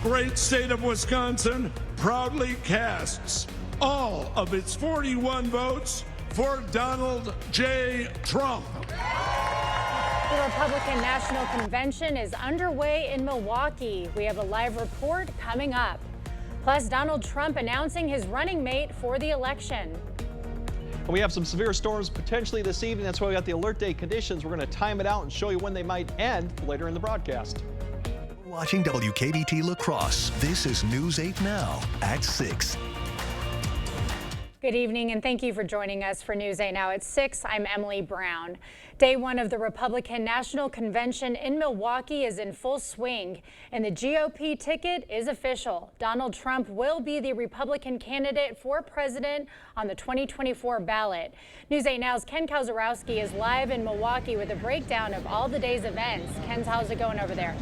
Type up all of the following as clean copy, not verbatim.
great state of Wisconsin proudly casts all of its 41 votes for Donald J. Trump. The Republican National Convention is underway in Milwaukee. We have a live report coming up. Plus, Donald Trump announcing his running mate for the election. We have some severe storms potentially this evening. That's why we got the alert day conditions. We're going to time it out and show you when they might end later in the broadcast. Watching WKBT La Crosse. This is News 8 Now at 6. Good evening, and thank you for joining us for News 8 Now at 6. I'm Emily Brown. Day one of the Republican National Convention in Milwaukee is in full swing, and the GOP ticket is official. Donald Trump will be the Republican candidate for president on the 2024 ballot. News 8 Now's Ken Kowzarowski is live in Milwaukee with a breakdown of all the day's events. Ken, how's it going over there?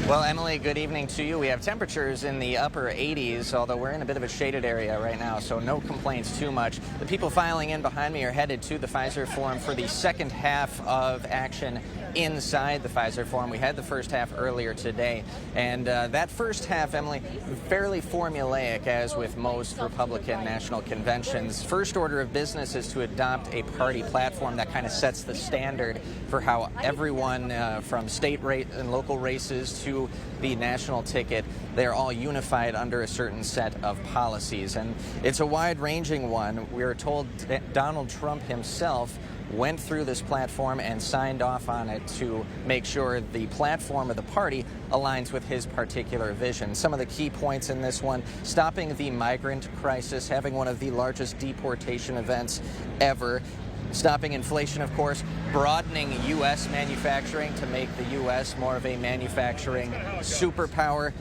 Well, Emily, good evening to you. We have temperatures in the upper 80s, although we're in a bit of a shaded area right now, so no complaints too much. The people filing in behind me are headed to the Fiserv Forum for the second half of action inside the Fiserv Forum. We had the first half earlier today, and that first half, Emily, fairly formulaic, as with most Republican national conventions. First order of business is to adopt a party platform that kind of sets the standard for how everyone from state and local races to the national ticket, they're all unified under a certain set of policies. And it's a wide-ranging one. We are told that Donald Trump himself went through this platform and signed off on it to make sure the platform of the party aligns with his particular vision. Some of the key points in this one: stopping the migrant crisis, having one of the largest deportation events ever, stopping inflation, of course, broadening U.S. manufacturing to make the U.S. more of a manufacturing superpower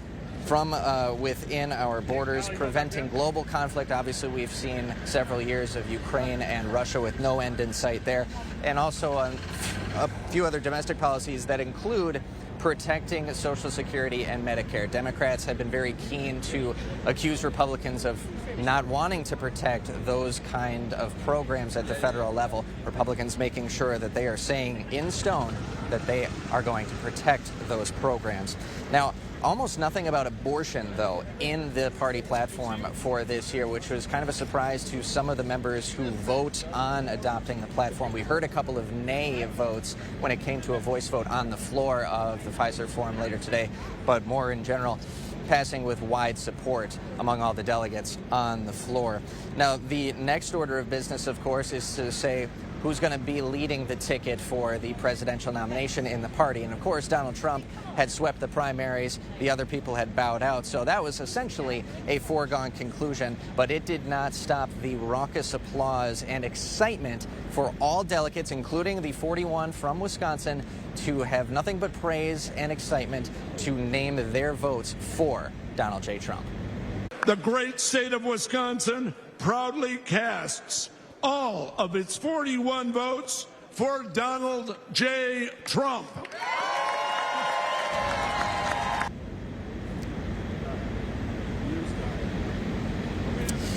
from within our borders, preventing global conflict. Obviously, we've seen several years of Ukraine and Russia with no end in sight there, and also a few other domestic policies that include protecting Social Security and Medicare. Democrats have been very keen to accuse Republicans of not wanting to protect those kind of programs at the federal level. Republicans making sure that they are saying in stone that they are going to protect those programs. Now, almost nothing about abortion, though, in the party platform for this year, which was kind of a surprise to some of the members who vote on adopting the platform. We heard a couple of nay votes when it came to a voice vote on the floor of the Fiserv Forum later today, but more in general, passing with wide support among all the delegates on the floor. Now, the next order of business, of course, is to say who's going to be leading the ticket for the presidential nomination in the party. And of course, Donald Trump had swept the primaries. The other people had bowed out. So that was essentially a foregone conclusion. But it did not stop the raucous applause and excitement for all delegates, including the 41 from Wisconsin, to have nothing but praise and excitement to name their votes for Donald J. Trump. The great state of Wisconsin proudly casts all of its 41 votes for Donald J. Trump.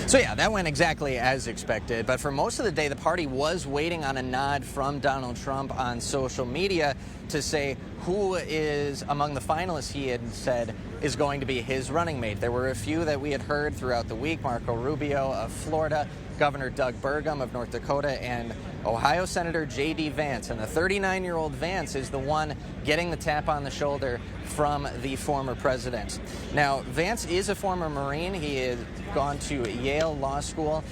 So yeah, that went exactly as expected. But for most of the day, the party was waiting on a nod from Donald Trump on social media to say who is among the finalists he had said is going to be his running mate. There were a few that we had heard throughout the week: Marco Rubio of Florida, Governor Doug Burgum of North Dakota, and Ohio Senator J.D. Vance. And the 39-year-old Vance is the one getting the tap on the shoulder from the former president. Now, Vance is a former Marine. He had gone to Yale Law School,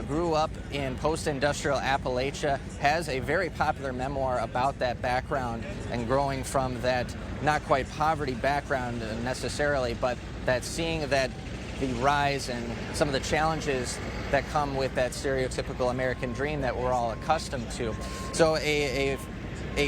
grew up in post-industrial Appalachia, has a very popular memoir about that background and growing from that not quite poverty background necessarily, but that seeing that the rise and some of the challenges that come with that stereotypical American dream that we're all accustomed to. So a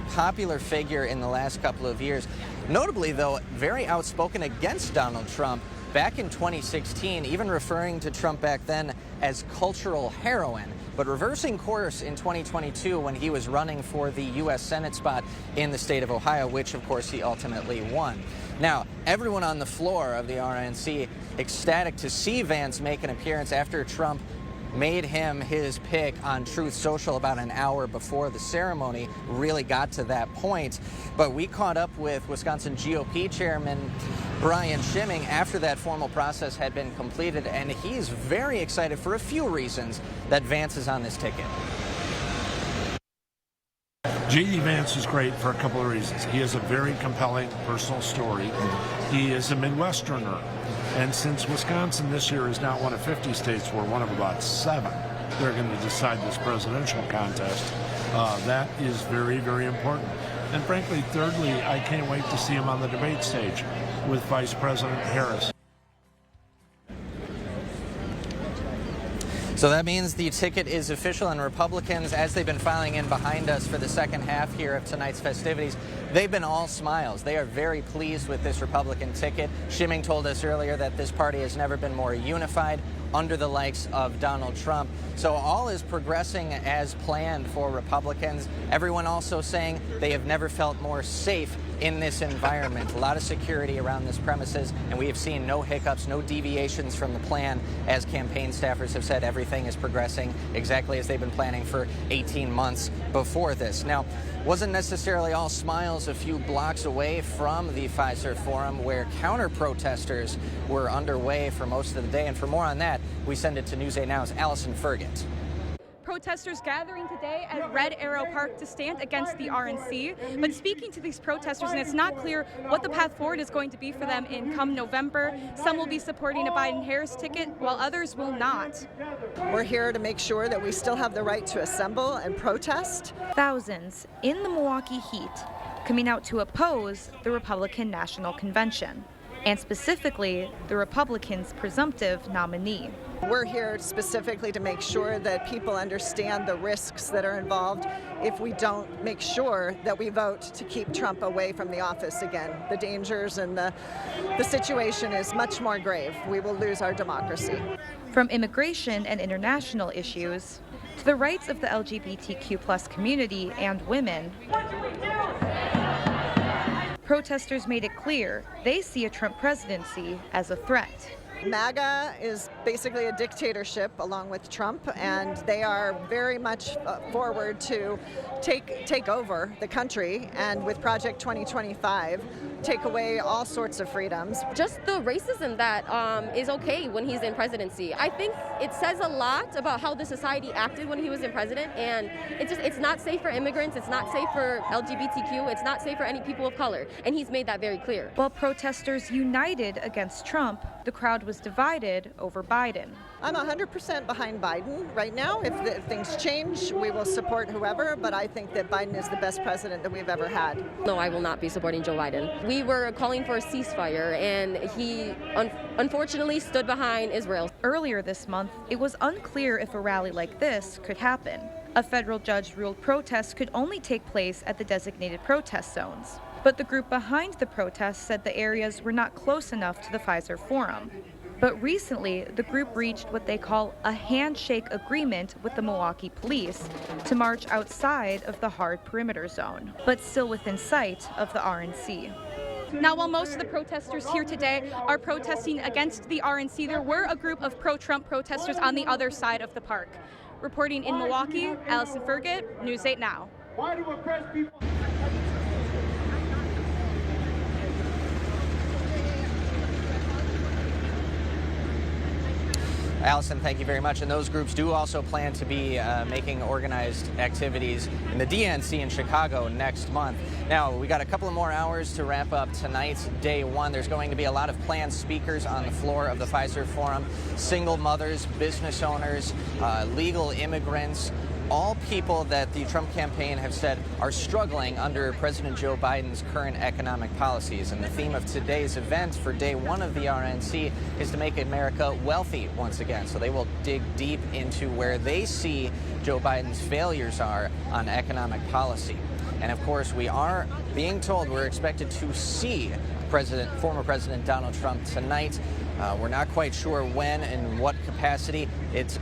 popular figure in the last couple of years. Notably, though, very outspoken against Donald Trump back in 2016, even referring to Trump back then as cultural heroin, but reversing course in 2022 when he was running for the U.S. Senate spot in the state of Ohio, which, of course, he ultimately won. Now, everyone on the floor of the RNC ecstatic to see Vance make an appearance after Trump made him his pick on Truth Social about an hour before the ceremony really got to that point. But we caught up with Wisconsin GOP Chairman Brian Schimming after that formal process had been completed, and he's very excited for a few reasons that Vance is on this ticket. J.D. Vance is great for a couple of reasons. He has a very compelling personal story. He is a Midwesterner. And since Wisconsin this year is not one of 50 states, we're one of about 7, they're going to decide this presidential contest. That is very, very important. And frankly, thirdly, I can't wait to see him on the debate stage with Vice President Harris. So that means the ticket is official, and Republicans, as they've been filing in behind us for the second half here of tonight's festivities, they've been all smiles. They are very pleased with this Republican ticket. Schimming told us earlier that this party has never been more unified under the likes of Donald Trump. So all is progressing as planned for Republicans. Everyone also saying they have never felt more safe in this environment. A lot of security around this premises, and we have seen no hiccups, no deviations from the plan. As campaign staffers have said, everything is progressing exactly as they've been planning for 18 months before this. Now, wasn't necessarily all smiles a few blocks away from the Fiserv Forum, where counter-protesters were underway for most of the day. And for more on that, we send it to News 8 Now's Allison Fergit. Protesters gathering today at Red Arrow Park to stand against the RNC. But speaking to these protesters, and it's not clear what the path forward is going to be for them in come November. Some will be supporting a Biden-Harris ticket, while others will not. We're here to make sure that we still have the right to assemble and protest. Thousands in the Milwaukee heat coming out to oppose the Republican National Convention, and specifically the Republicans' presumptive nominee. We're here specifically to make sure that people understand the risks that are involved if we don't make sure that we vote to keep Trump away from the office again. The dangers and the situation is much more grave. We will lose our democracy. From immigration and international issues to the rights of the LGBTQ+ community and women, protesters made it clear they see a Trump presidency as a threat. MAGA is basically a dictatorship along with Trump, and they are very much forward to take over the country, and with Project 2025, take away all sorts of freedoms. Just the racism that is okay when he's in presidency. I think it says a lot about how the society acted when he was in president, and it's not safe for immigrants, it's not safe for LGBTQ, it's not safe for any people of color, and he's made that very clear. While protesters united against Trump, the crowd was divided over Biden. I'm 100% behind Biden right now. If things change, we will support whoever, but I think that Biden is the best president that we've ever had. No, I will not be supporting Joe Biden. We were calling for a ceasefire, and he unfortunately stood behind Israel. Earlier this month, it was unclear if a rally like this could happen. A federal judge ruled protests could only take place at the designated protest zones. But the group behind the protests said the areas were not close enough to the Fiserv Forum. But recently, the group reached what they call a handshake agreement with the Milwaukee police to march outside of the hard perimeter zone, but still within sight of the RNC. Now, while most of the protesters here today are protesting against the RNC, there were a group of pro-Trump protesters on the other side of the park. Reporting in Milwaukee, Allison Fergit, News 8 Now. Why do oppressed people... Allison, thank you very much. And those groups do also plan to be making organized activities in the DNC in Chicago next month. Now, we got a couple of more hours to wrap up tonight's day one. There's going to be a lot of planned speakers on the floor of the Fiserv Forum. Single mothers, business owners, legal immigrants, all people that the Trump campaign have said are struggling under President Joe Biden's current economic policies. And the theme of today's event for day one of the RNC is to make America wealthy once again. So they will dig deep into where they see Joe Biden's failures are on economic policy. And of course, we are being told we're expected to see former President Donald Trump tonight. We're not quite sure when and what capacity. It's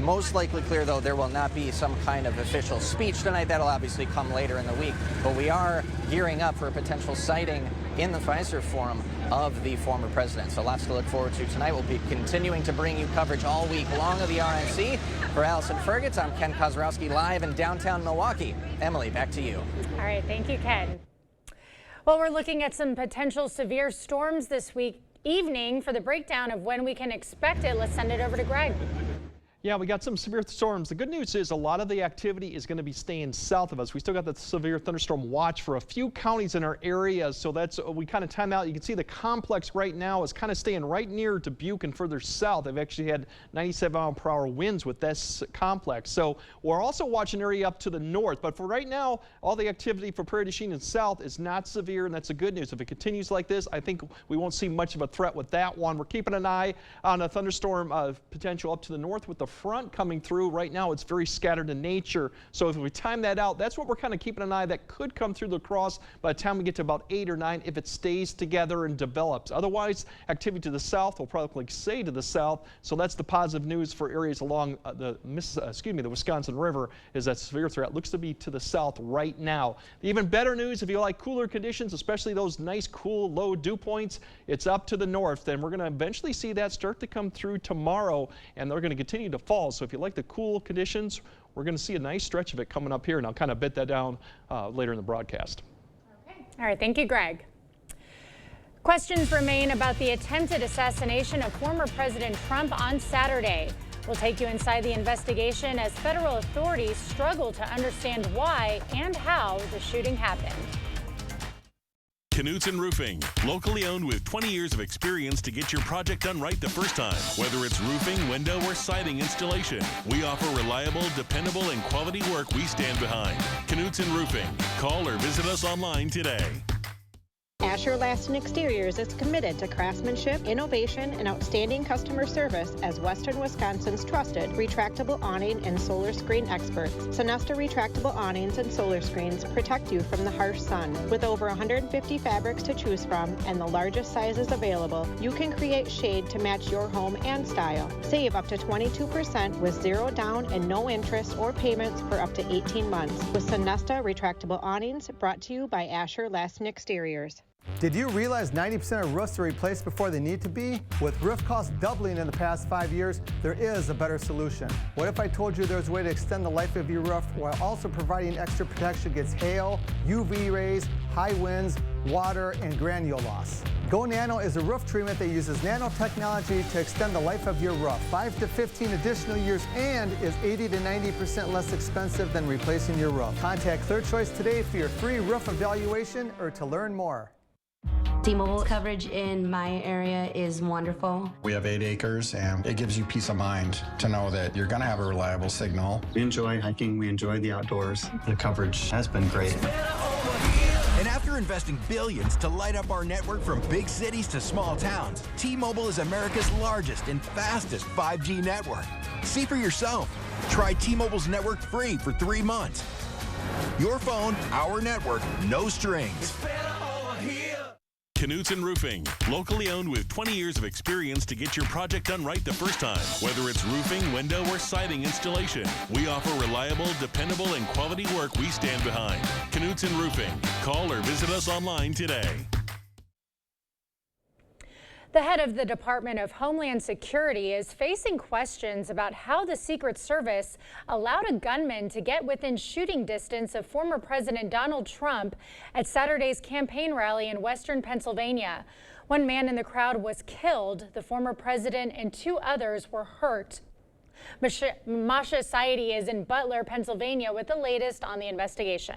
Most likely clear, though, there will not be some kind of official speech tonight. That'll obviously come later in the week. But we are gearing up for a potential sighting in the Pfizer Forum of the former president. So lots to look forward to tonight. We'll be continuing to bring you coverage all week long of the RNC. For Allison Fergitz, I'm Ken Kozrowski, live in downtown Milwaukee. Emily, back to you. All right, thank you, Ken. Well, we're looking at some potential severe storms this evening. For the breakdown of when we can expect it, let's send it over to Greg. Yeah, we got some severe storms. The good news is a lot of the activity is going to be staying south of us. We still got the severe thunderstorm watch for a few counties in our area, so that's we kind of time out. You can see the complex right now is kind of staying right near Dubuque and further south. They've actually had 97-mile-per-hour winds with this complex. So we're also watching an area up to the north, but for right now, all the activity for Prairie du Chien and south is not severe, and that's the good news. If it continues like this, I think we won't see much of a threat with that one. We're keeping an eye on a thunderstorm potential up to the north with the front coming through. Right now it's very scattered in nature, so if we time that out, that's what we're kind of keeping an eye that could come through the cross by the time we get to about 8 or 9 if it stays together and develops. Otherwise, activity to the south will probably stay to the south, so that's the positive news for areas along the Wisconsin River, is that severe threat looks to be to the south right now. The even better news, if you like cooler conditions, especially those nice cool low dew points, it's up to the north, and we're going to eventually see that start to come through tomorrow, and they're going to continue to fall. So if you like the cool conditions, we're going to see a nice stretch of it coming up here, and I'll kind of bit that down later in the broadcast. Okay. All right, thank you, Greg. Questions remain about the attempted assassination of former President Trump on Saturday. We'll take you inside the investigation as federal authorities struggle to understand why and how the shooting happened. Knutson Roofing, locally owned with 20 years of experience to get your project done right the first time. Whether it's roofing, window, or siding installation, we offer reliable, dependable, and quality work we stand behind. Knutson Roofing. Call or visit us online today. Asher Laston Exteriors is committed to craftsmanship, innovation, and outstanding customer service as Western Wisconsin's trusted retractable awning and solar screen experts. Sonesta retractable awnings and solar screens protect you from the harsh sun. With over 150 fabrics to choose from and the largest sizes available, you can create shade to match your home and style. Save up to 22% with zero down and no interest or payments for up to 18 months with Sonesta retractable awnings, brought to you by Asher Laston Exteriors. Did you realize 90% of roofs are replaced before they need to be? With roof costs doubling in the past 5 years, there is a better solution. What if I told you there's a way to extend the life of your roof while also providing extra protection against hail, UV rays, high winds, water, and granule loss? Go Nano is a roof treatment that uses nanotechnology to extend the life of your roof 5 to 15 additional years and is 80 to 90% less expensive than replacing your roof. Contact Clear Choice today for your free roof evaluation or to learn more. T-Mobile coverage in my area is wonderful. We have 8 acres, and it gives you peace of mind to know that you're going to have a reliable signal. We enjoy hiking. We enjoy the outdoors. The coverage has been great. And after investing billions to light up our network from big cities to small towns, T-Mobile is America's largest and fastest 5G network. See for yourself. Try T-Mobile's network free for 3 months. Your phone, our network, no strings. Knutson Roofing, locally owned with 20 years of experience to get your project done right the first time. Whether it's roofing, window, or siding installation, we offer reliable, dependable, and quality work we stand behind. Knutson Roofing. Call or visit us online today. The head of the Department of Homeland Security is facing questions about how the Secret Service allowed a gunman to get within shooting distance of former President Donald Trump at Saturday's campaign rally in western Pennsylvania. One man in the crowd was killed. The former president and 2 others were hurt. Masha Saidi is in Butler, Pennsylvania with the latest on the investigation.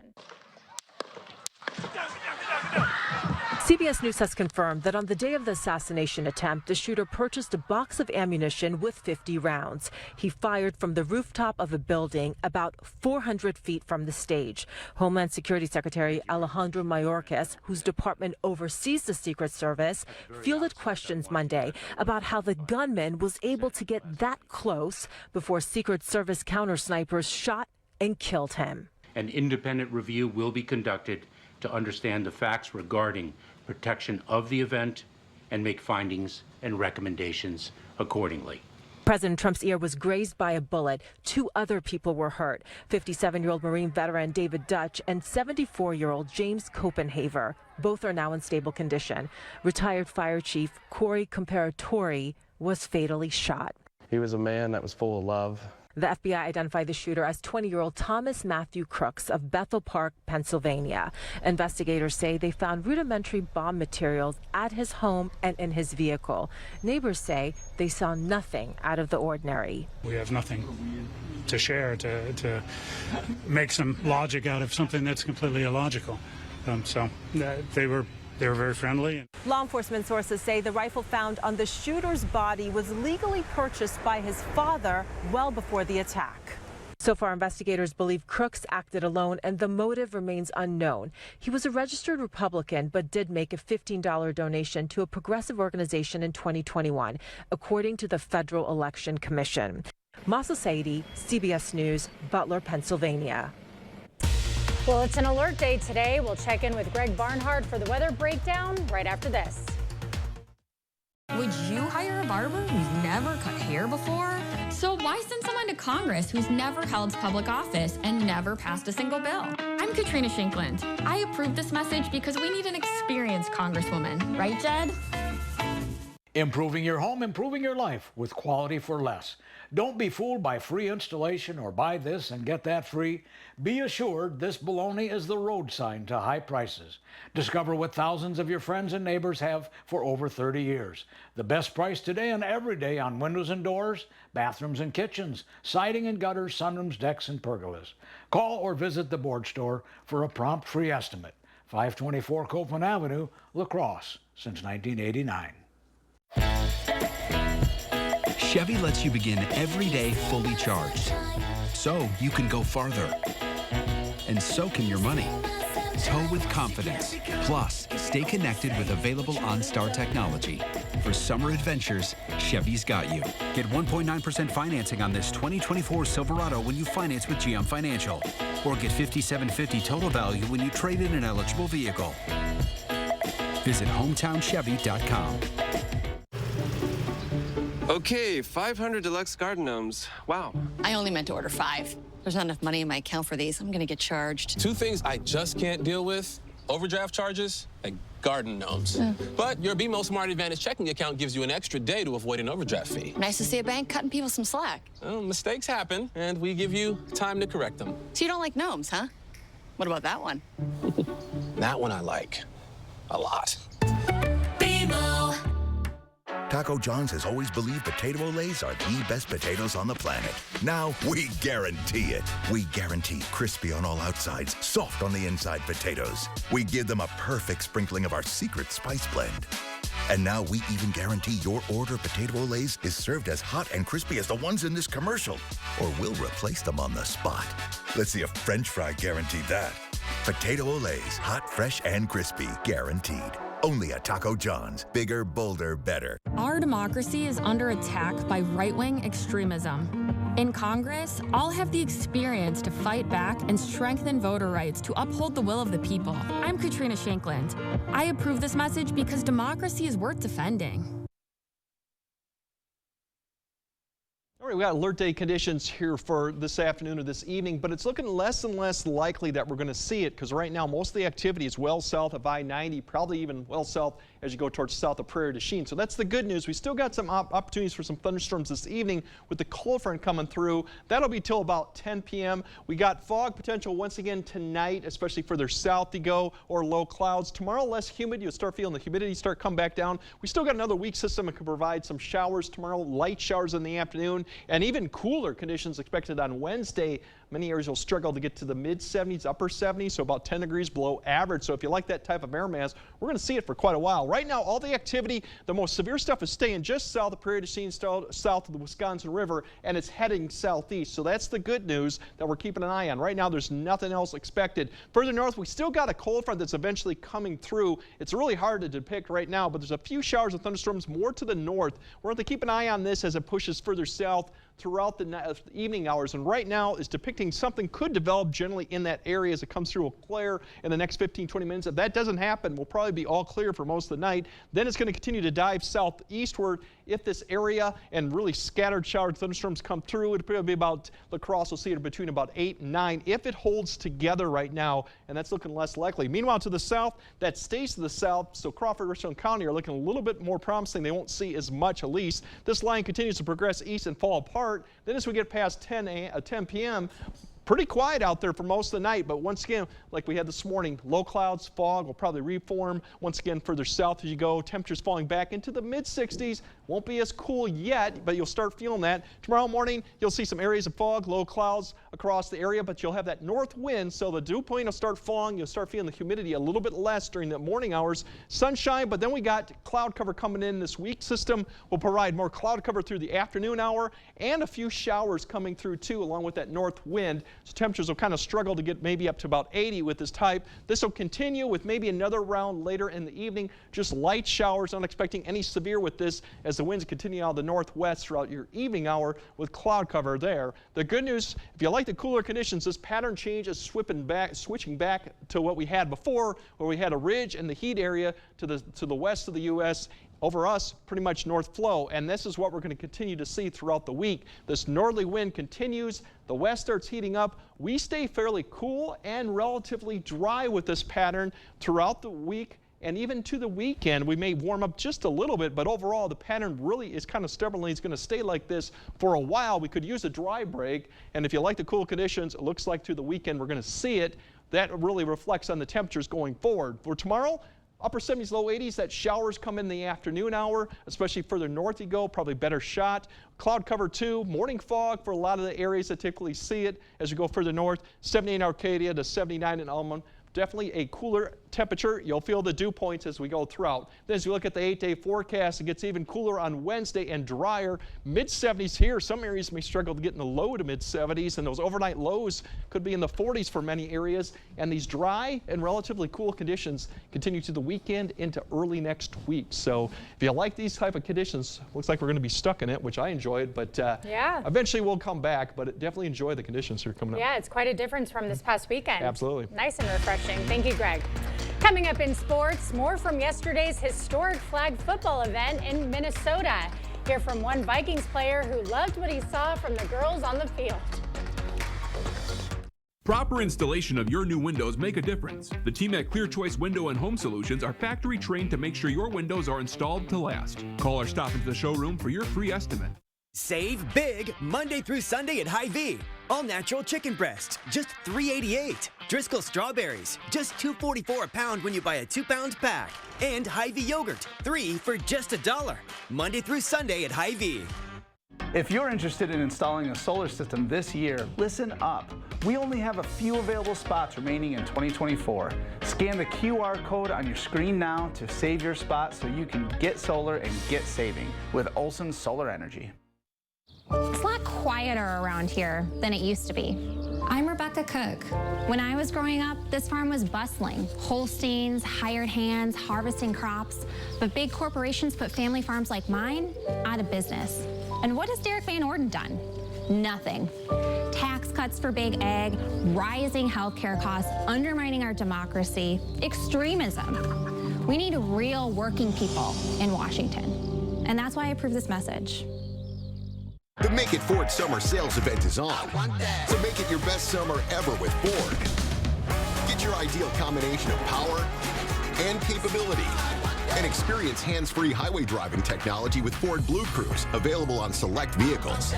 CBS News has confirmed that on the day of the assassination attempt, the shooter purchased a box of ammunition with 50 rounds. He fired from the rooftop of a building about 400 feet from the stage. Homeland Security Secretary Alejandro Mayorkas, whose department oversees the Secret Service, fielded questions Monday about how the gunman was able to get that close before Secret Service counter snipers shot and killed him. An independent review will be conducted to understand the facts regarding protection of the event and make findings and recommendations accordingly. President Trump's ear was grazed by a bullet. 2 other people were hurt. 57-year-old Marine veteran David Dutch and 74-year-old James Copenhaver. Both are now in stable condition. Retired Fire Chief Corey Comparatori was fatally shot. He was a man that was full of love. The FBI identified the shooter as 20-year-old Thomas Matthew Crooks of Bethel Park, Pennsylvania. Investigators say they found rudimentary bomb materials at his home and in his vehicle. Neighbors say they saw nothing out of the ordinary. We have nothing to share to make some logic out of something that's completely illogical. They were very friendly. Law enforcement sources say the rifle found on the shooter's body was legally purchased by his father well before the attack. So far, investigators believe Crooks acted alone and the motive remains unknown. He was a registered Republican but did make a $15 donation to a progressive organization in 2021, according to the Federal Election Commission. Masa Saidi, CBS News, Butler, Pennsylvania. Well, it's an alert day today. We'll check in with Greg Barnhart for the weather breakdown right after this. Would you hire a barber who's never cut hair before? So why send someone to Congress who's never held public office and never passed a single bill? I'm Katrina Shankland. I approve this message because we need an experienced Congresswoman. Right, Jed? Improving your home, improving your life with quality for less. Don't be fooled by free installation or buy this and get that free. Be assured this baloney is the road sign to high prices. Discover what thousands of your friends and neighbors have for over 30 years. The best price today and every day on windows and doors, bathrooms and kitchens, siding and gutters, sunrooms, decks, and pergolas. Call or visit the board store for a prompt free estimate. 524 Copeland Avenue, La Crosse, since 1989. Chevy lets you begin every day fully charged, so you can go farther. And so can your money. Tow with confidence. Plus, stay connected with available OnStar technology. For summer adventures, Chevy's got you. Get 1.9% financing on this 2024 Silverado when you finance with GM Financial. Or get $5,750 total value when you trade in an eligible vehicle. Visit HometownChevy.com. Okay, 500 deluxe garden gnomes. Wow. I only meant to order 5. There's not enough money in my account for these. I'm gonna get charged. 2 things I just can't deal with: overdraft charges and garden gnomes. But your BMO Smart Advantage checking account gives you an extra day to avoid an overdraft fee. Nice to see a bank cutting people some slack. Well, mistakes happen, and we give you time to correct them. So you don't like gnomes, huh? What about that one? That one I like a lot. BMO. Taco John's has always believed potato olays are the best potatoes on the planet. Now we guarantee it. We guarantee crispy on all outsides, soft on the inside potatoes. We give them a perfect sprinkling of our secret spice blend. And now we even guarantee your order of potato olays is served as hot and crispy as the ones in this commercial, or we'll replace them on the spot. Let's see a French fry guarantee that. Potato olays, hot, fresh, and crispy, guaranteed. Only at Taco John's. Bigger, bolder, better. Our democracy is under attack by right-wing extremism. In Congress, I'll have the experience to fight back and strengthen voter rights to uphold the will of the people. I'm Katrina Shankland. I approve this message because democracy is worth defending. All right, we got alert day conditions here for this afternoon or this evening, but it's looking less and less likely that we're going to see it because right now most of the activity is well south of I-90, probably even well south as you go towards south of Prairie du Chien. So that's the good news. We still got some opportunities for some thunderstorms this evening with the cold front coming through. That'll be till about 10 p.m. We got fog potential once again tonight, especially further south you go, or low clouds. Tomorrow less humid. You'll start feeling the humidity start come back down. We still got another weak system that can provide some showers tomorrow, light showers in the afternoon, and even cooler conditions expected on Wednesday. Many areas will struggle to get to the mid-70s, upper 70s, so about 10 degrees below average. So if you like that type of air mass, we're going to see it for quite a while. Right now, all the activity, the most severe stuff is staying just south of Prairie du Chien, south of the Wisconsin River, and it's heading southeast. So that's the good news that we're keeping an eye on. Right now, there's nothing else expected. Further north, we still got a cold front that's eventually coming through. It's really hard to depict right now, but there's a few showers and thunderstorms more to the north. We're going to keep an eye on this as it pushes further south throughout the evening hours, and right now is depicting something could develop generally in that area as it comes through a clear in the next 15-20 minutes. If that doesn't happen, we'll probably be all clear for most of the night. Then it's going to continue to dive southeastward. If this area and really scattered showered thunderstorms come through, it'll probably be about La Crosse. We'll see it between about 8 and 9 if it holds together right now, and that's looking less likely. Meanwhile, to the south, that stays to the south, so Crawford, Richland County are looking a little bit more promising. They won't see as much, at least. This line continues to progress east and fall apart. Then as we get past 10 p.m., pretty quiet out there for most of the night, but once again, like we had this morning, low clouds, fog will probably reform once again further south as you go. Temperatures falling back into the mid-60s. Won't be as cool yet, but you'll start feeling that. Tomorrow morning, you'll see some areas of fog, low clouds across the area, but you'll have that north wind, so the dew point will start falling. You'll start feeling the humidity a little bit less during the morning hours. Sunshine, but then we got cloud cover coming in. This weak system will provide more cloud cover through the afternoon hour and a few showers coming through too, along with that north wind. So temperatures will kind of struggle to get maybe up to about 80 with this type. This will continue with maybe another round later in the evening. Just light showers, not expecting any severe with this as the winds continue out of the northwest throughout your evening hour with cloud cover there. The good news, if you like the cooler conditions, this pattern change is switching back to what we had before, where we had a ridge in the heat area to the west of the U.S. Over us, pretty much north flow, and this is what we're going to continue to see throughout the week. This northerly wind continues. The west starts heating up. We stay fairly cool and relatively dry with this pattern throughout the week. And even to the weekend, we may warm up just a little bit, but overall, the pattern really is kind of stubbornly is going to stay like this for a while. We could use a dry break, and if you like the cool conditions, it looks like through the weekend we're going to see it. That really reflects on the temperatures going forward. For tomorrow, upper 70s, low 80s. That showers come in the afternoon hour, especially further north you go, probably better shot. Cloud cover too, morning fog for a lot of the areas that typically see it as you go further north. 78 in Arcadia to 79 in Almond. Definitely a cooler temperature. You'll feel the dew points as we go throughout. Then as you look at the 8-day forecast, it gets even cooler on Wednesday and drier. Mid-70s here. Some areas may struggle to get in the low to mid-70s, and those overnight lows could be in the 40s for many areas. And these dry and relatively cool conditions continue to the weekend into early next week. So if you like these type of conditions, looks like we're going to be stuck in it, which I enjoyed, but yeah, eventually we'll come back, but definitely enjoy the conditions here coming up. Yeah, it's quite a difference from this past weekend. Absolutely. Nice and refreshing. Thank you, Greg. Coming up in sports, more from yesterday's historic flag football event in Minnesota. Hear from one Vikings player who loved what he saw from the girls on the field. Proper installation of your new windows make a difference. The team at Clear Choice Window and Home Solutions are factory trained to make sure your windows are installed to last. Call or stop into the showroom for your free estimate. Save big Monday through Sunday at Hy-Vee. All natural chicken breast, just $3.88. Driscoll strawberries, just $2.44 a pound when you buy a 2-pound pack. And Hy-Vee yogurt, 3 for just $1. Monday through Sunday at Hy-Vee. If you're interested in installing a solar system this year, listen up. We only have a few available spots remaining in 2024. Scan the QR code on your screen now to save your spot so you can get solar and get saving with Olson Solar Energy. It's a lot quieter around here than it used to be. I'm Rebecca Cook. When I was growing up, this farm was bustling. Holsteins, hired hands, harvesting crops. But big corporations put family farms like mine out of business. And what has Derek Van Orden done? Nothing. Tax cuts for big ag, rising healthcare costs, undermining our democracy, extremism. We need real working people in Washington. And that's why I approve this message. The Make It Ford Summer Sales Event is on. So make it your best summer ever with Ford. Get your ideal combination of power and capability. And experience hands-free highway driving technology with Ford Blue Cruise, available on select vehicles.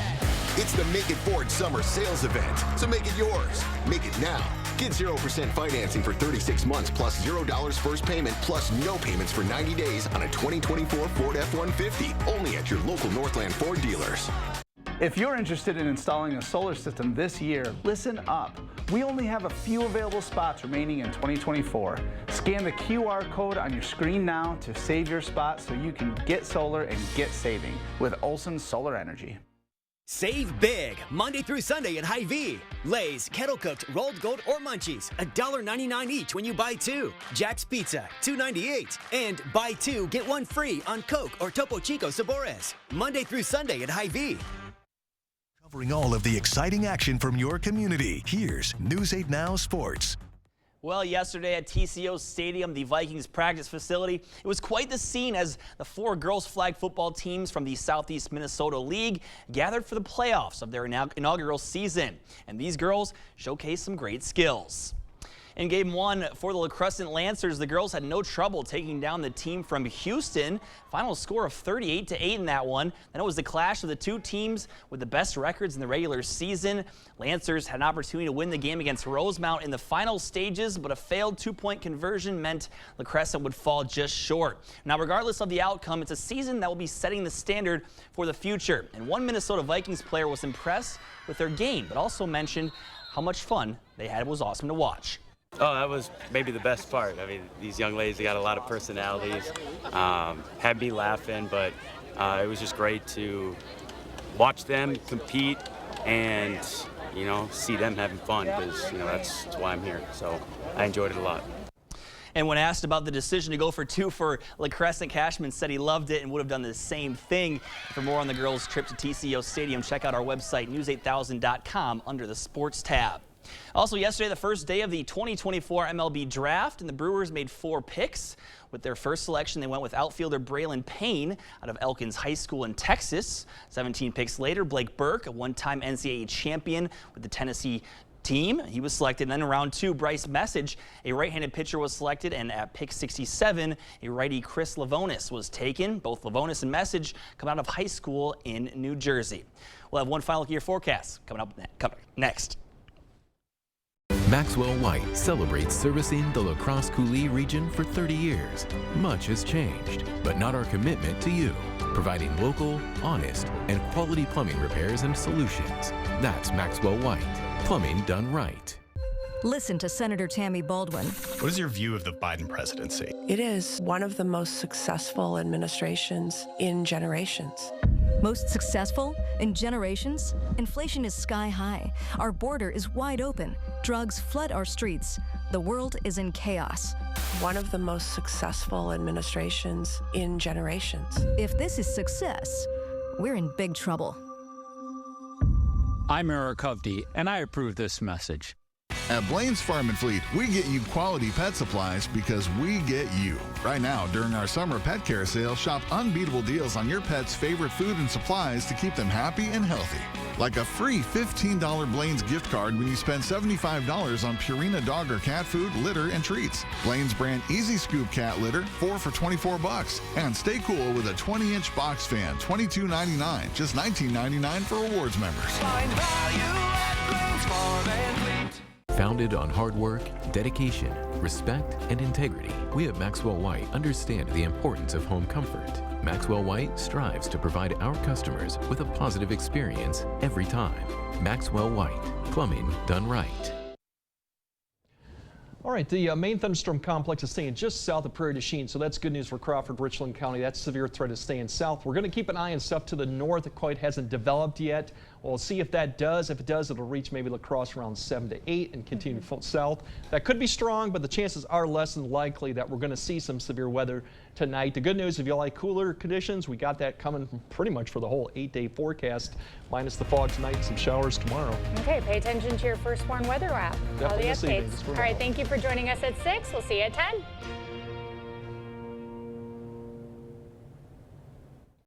It's the Make It Ford Summer Sales Event, so make it yours. Make it now. Get 0% financing for 36 months plus $0 first payment plus no payments for 90 days on a 2024 Ford F-150, only at your local Northland Ford dealers. If you're interested in installing a solar system this year, listen up. We only have a few available spots remaining in 2024. Scan the QR code on your screen now to save your spot so you can get solar and get saving with Olson Solar Energy. Save big Monday through Sunday at Hy-Vee. Lay's, Kettle Cooked, Rolled Gold, or Munchies, $1.99 each when you buy 2. Jack's Pizza, $2.98. And buy 2, get 1 free on Coke or Topo Chico Sabores. Monday through Sunday at Hy-Vee. Covering all of the exciting action from your community, here's News 8 Now Sports. Well, yesterday at TCO Stadium, the Vikings practice facility, it was quite the scene as the 4 girls flag football teams from the Southeast Minnesota League gathered for the playoffs of their inaugural season. And these girls showcased some great skills. In Game 1 for the La Crescent Lancers, the girls had no trouble taking down the team from Houston. Final score of 38-8 in that one. Then it was the clash of the two teams with the best records in the regular season. Lancers had an opportunity to win the game against Rosemount in the final stages, but a failed 2-point conversion meant La Crescent would fall just short. Now, regardless of the outcome, it's a season that will be setting the standard for the future. And one Minnesota Vikings player was impressed with their game, but also mentioned how much fun they had. It was awesome to watch. Oh, that was maybe the best part. I mean, these young ladies, they got a lot of personalities, had me laughing, but it was just great to watch them compete and, you know, see them having fun because, you know, that's why I'm here. So I enjoyed it a lot. And when asked about the decision to go for 2 for La Crescent, Cashman said he loved it and would have done the same thing. For more on the girls' trip to TCO Stadium, check out our website, news8000.com, under the Sports tab. Also yesterday, the first day of the 2024 MLB Draft, and the Brewers made 4 picks. With their first selection, they went with outfielder Braylon Payne out of Elkins High School in Texas. 17 picks later, Blake Burke, a one-time NCAA champion with the Tennessee team, he was selected. And then in round 2, Bryce Message, a right-handed pitcher, was selected, and at pick 67, a righty Chris Lavonis was taken. Both Lavonis and Message come out of high school in New Jersey. We'll have one final look at your forecast coming up next. Maxwell White celebrates servicing the La Crosse Coulee region for 30 years. Much has changed, but not our commitment to you. Providing local, honest, and quality plumbing repairs and solutions. That's Maxwell White. Plumbing done right. Listen to Senator Tammy Baldwin. What is your view of the Biden presidency? It is one of the most successful administrations in generations. Most successful in generations? Inflation is sky high. Our border is wide open. Drugs flood our streets. The world is in chaos. One of the most successful administrations in generations. If this is success, we're in big trouble. I'm Eric Hovde, and I approve this message. At Blaine's Farm and Fleet, we get you quality pet supplies because we get you. Right now, during our summer pet care sale, shop unbeatable deals on your pet's favorite food and supplies to keep them happy and healthy. Like a free $15 Blaine's gift card when you spend $75 on Purina dog or cat food, litter, and treats. Blaine's brand Easy Scoop cat litter, 4 for $24. And stay cool with a 20-inch box fan, $22.99, just $19.99 for rewards members. Find value at Blaine's Farm and Fleet. Founded on hard work, dedication, respect, and integrity, we at Maxwell White understand the importance of home comfort. Maxwell White strives to provide our customers with a positive experience every time. Maxwell White, plumbing done right. All right, the main thunderstorm complex is staying just south of Prairie du Chien, so that's good news for Crawford, Richland County. That severe threat is staying south. We're going to keep an eye on stuff to the north. It quite hasn't developed yet. We'll see if that does. If it does, it'll reach maybe La Crosse around 7 to 8 and continue south. That could be strong, but the chances are less than likely that we're going to see some severe weather tonight. The good news, if you like cooler conditions, we got that coming pretty much for the whole 8-day forecast, minus the fog tonight and some showers tomorrow. Okay, pay attention to your First Warn Weather app. All the updates. All right, thank you for joining us at 6. We'll see you at 10.